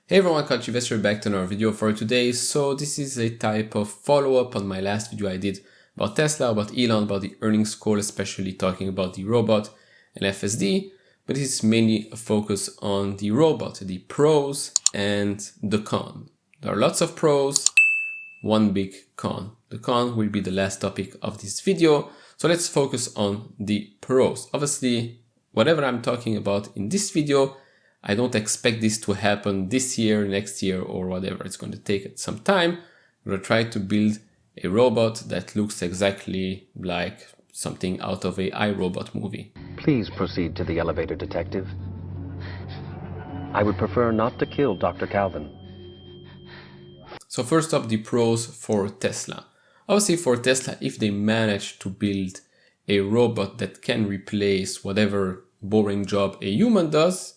Hey everyone, Country Investor back to another video for today. So this is a type of follow-up on my last video I did about Tesla, about Elon, about the earnings call, especially talking about the robot and FSD. But this is mainly a focus on the robot, the pros and the con. There are lots of pros, one big con. The con will be the last topic of this video. So let's focus on the pros. Obviously, whatever I'm talking about in this video, I don't expect this to happen this year, next year, or whatever. It's going to take some time. I'm going to try to build a robot that looks exactly like something out of a iRobot movie. Please proceed to the elevator, Detective. I would prefer not to kill Dr. Calvin. So first up, the pros for Tesla. Obviously for Tesla, if they manage to build a robot that can replace whatever boring job a human does,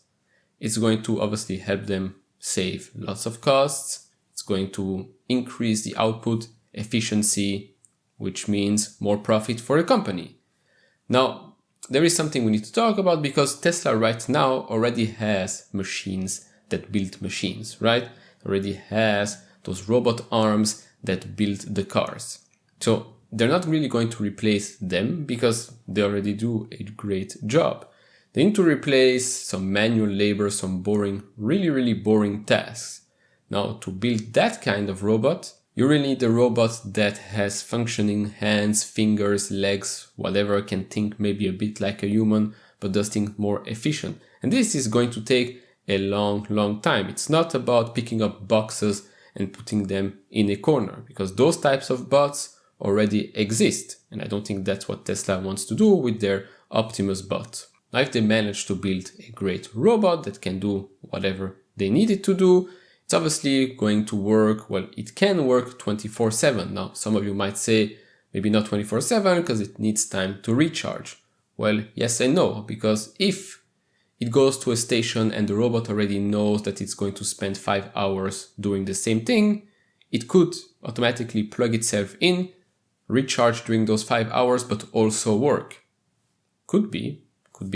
it's going to obviously help them save lots of costs. It's going to increase the output efficiency, which means more profit for a company. Now, there is something we need to talk about because Tesla right now already has machines that build machines, right? Already has those robot arms that build the cars. So they're not really going to replace them because they already do a great job. They need to replace some manual labor, some boring, really boring tasks. Now, to build that kind of robot, you really need a robot that has functioning hands, fingers, legs, whatever, can think maybe a bit like a human, but does things more efficient. And this is going to take a long time. It's not about picking up boxes and putting them in a corner, because those types of bots already exist. And I don't think that's what Tesla wants to do with their Optimus bot. Now, if they manage to build a great robot that can do whatever they need it to do, it's obviously going to work. Well, it can work 24/7. Now, some of you might say maybe not 24/7 because it needs time to recharge. Well, yes and no, because if it goes to a station and the robot already knows that it's going to spend 5 hours doing the same thing, it could automatically plug itself in, recharge during those 5 hours, but also work. Could be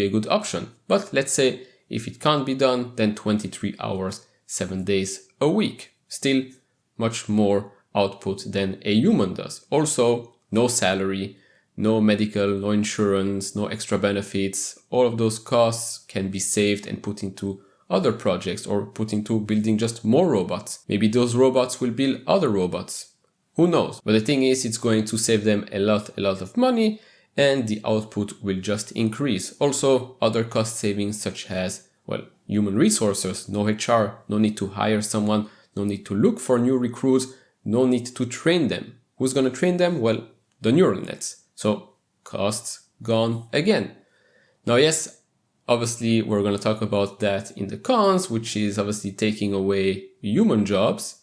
a good option. But let's say if it can't be done, then 23 hours, 7 days a week. Still much more output than a human does. Also, no salary, no medical, no insurance, no extra benefits. All of those costs can be saved and put into other projects or put into building just more robots. Maybe those robots will build other robots. Who knows? But the thing is, it's going to save them a lot of money, and the output will just increase. Also, other cost savings such as, well, human resources, no HR, no need to hire someone, no need to look for new recruits, no need to train them. Who's going to train them? Well, the neural nets. So costs gone again. Now, yes, obviously we're going to talk about that in the cons, which is obviously taking away human jobs.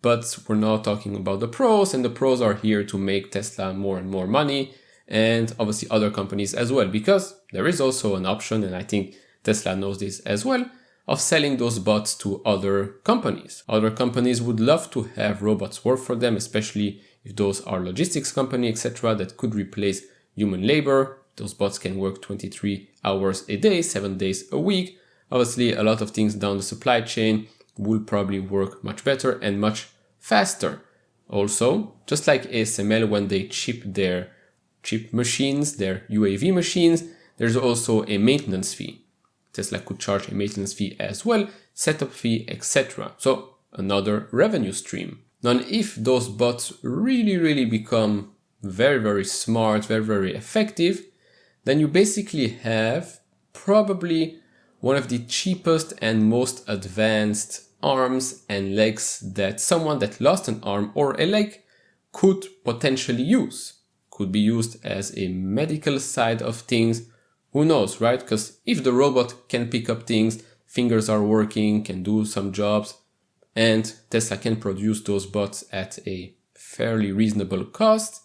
But we're now talking about the pros, and the pros are here to make Tesla more and more money, and obviously other companies as well, because there is also an option, and I think Tesla knows this as well, of selling those bots to other companies. Other companies would love to have robots work for them, especially if those are logistics company, etc., that could replace human labor. Those bots can work 23 hours a day, 7 days a week. Obviously, a lot of things down the supply chain will probably work much better and much faster. Also, just like ASML, when they chip their chip machines, their UAV machines, there's also a maintenance fee. Tesla could charge a maintenance fee as well, setup fee, etc. So another revenue stream. Now, if those bots really become very smart, very effective, then you basically have probably one of the cheapest and most advanced arms and legs that someone that lost an arm or a leg could potentially use. Could be used as a medical side of things. Who knows, right? Because if the robot can pick up things, fingers are working, can do some jobs, and Tesla can produce those bots at a fairly reasonable cost,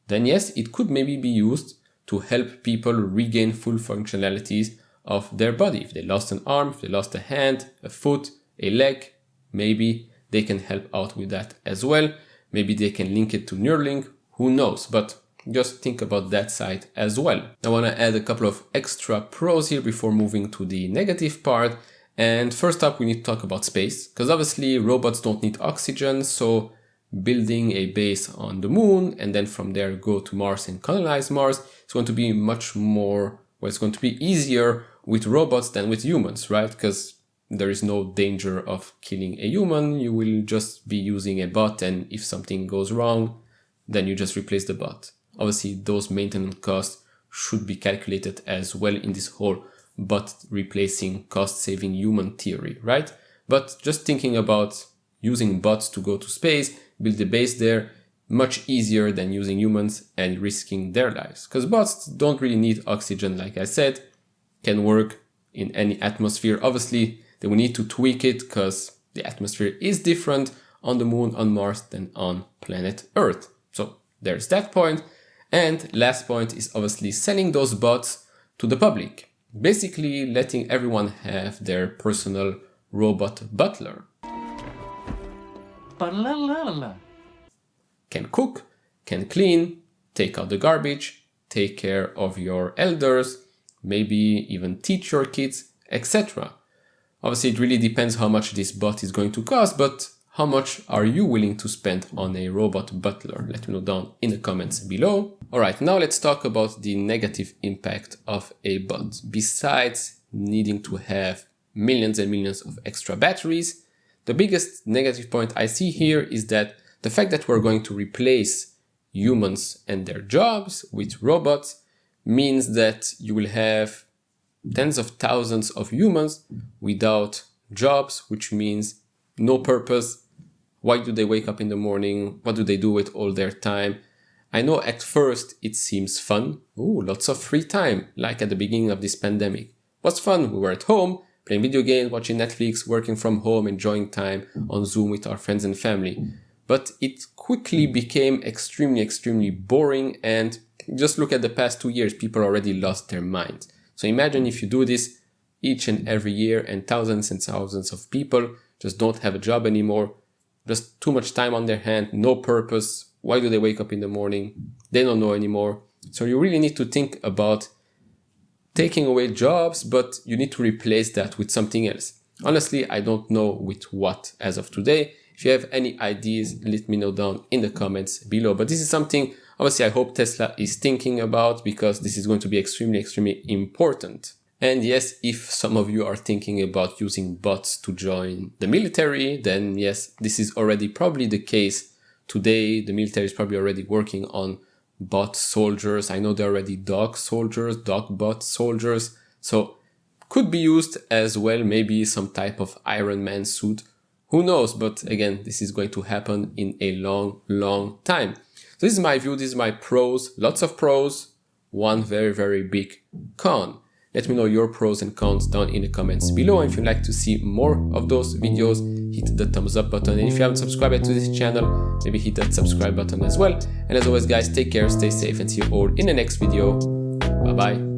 then yes, it could maybe be used to help people regain full functionalities of their body. If they lost an arm, if they lost a hand, a foot, a leg, maybe they can help out with that as well. Maybe they can link it to Neuralink, who knows? But just think about that side as well. I want to add a couple of extra pros here before moving to the negative part, And first up, we need to talk about space, because obviously robots don't need oxygen, so building a base on the moon and then from there go to Mars and colonize Mars is going to be much more, well, it's going to be easier with robots than with humans, right? Because there is no danger of killing a human. You will just be using a bot, and if something goes wrong, then you just replace the bot. Obviously, those maintenance costs should be calculated as well in this whole bot replacing cost-saving human theory, right? But just thinking about using bots to go to space, build a base there, much easier than using humans and risking their lives. Because bots don't really need oxygen, like I said, can work in any atmosphere. Obviously, they will need to tweak it because the atmosphere is different on the moon, on Mars, than on planet Earth. So there's that point. And last point is obviously selling those bots to the public. Basically letting everyone have their personal robot butler. Can cook, can clean, take out the garbage, take care of your elders, maybe even teach your kids, etc. Obviously, it really depends how much this bot is going to cost, but how much are you willing to spend on a robot butler? Let me know down in the comments below. Alright, now let's talk about the negative impact of a bot. Besides needing to have millions and millions of extra batteries, the biggest negative point I see here is that the fact that we're going to replace humans and their jobs with robots means that you will have tens of thousands of humans without jobs, which means no purpose. Why do they wake up in the morning? What do they do with all their time? I know at first it seems fun. Ooh, lots of free time, like at the beginning of this pandemic. What's fun? We were at home, playing video games, watching Netflix, working from home, enjoying time on Zoom with our friends and family. But it quickly became extremely boring, and just look at the past 2 years, people already lost their minds. So imagine if you do this each and every year and thousands of people just don't have a job anymore, just too much time on their hand, no purpose. Why do they wake up in the morning? They don't know anymore. So you really need to think about taking away jobs, but you need to replace that with something else. Honestly, I don't know with what as of today. If you have any ideas, let me know down in the comments below. But this is something, obviously, I hope Tesla is thinking about, because this is going to be extremely important. And yes, if some of you are thinking about using bots to join the military, then yes, this is already probably the case. Today, the military is probably already working on bot soldiers. I know they're already dog soldiers, dog bot soldiers. So could be used as well, maybe some type of Iron Man suit. Who knows? But again, this is going to happen in a long time. So this is my view. This is my pros, lots of pros, one very big con. Let me know your pros and cons down in the comments below. And if you'd like to see more of those videos, hit the thumbs up button. And if you haven't subscribed to this channel, maybe hit that subscribe button as well. And as always, guys, take care, stay safe, and see you all in the next video. Bye bye.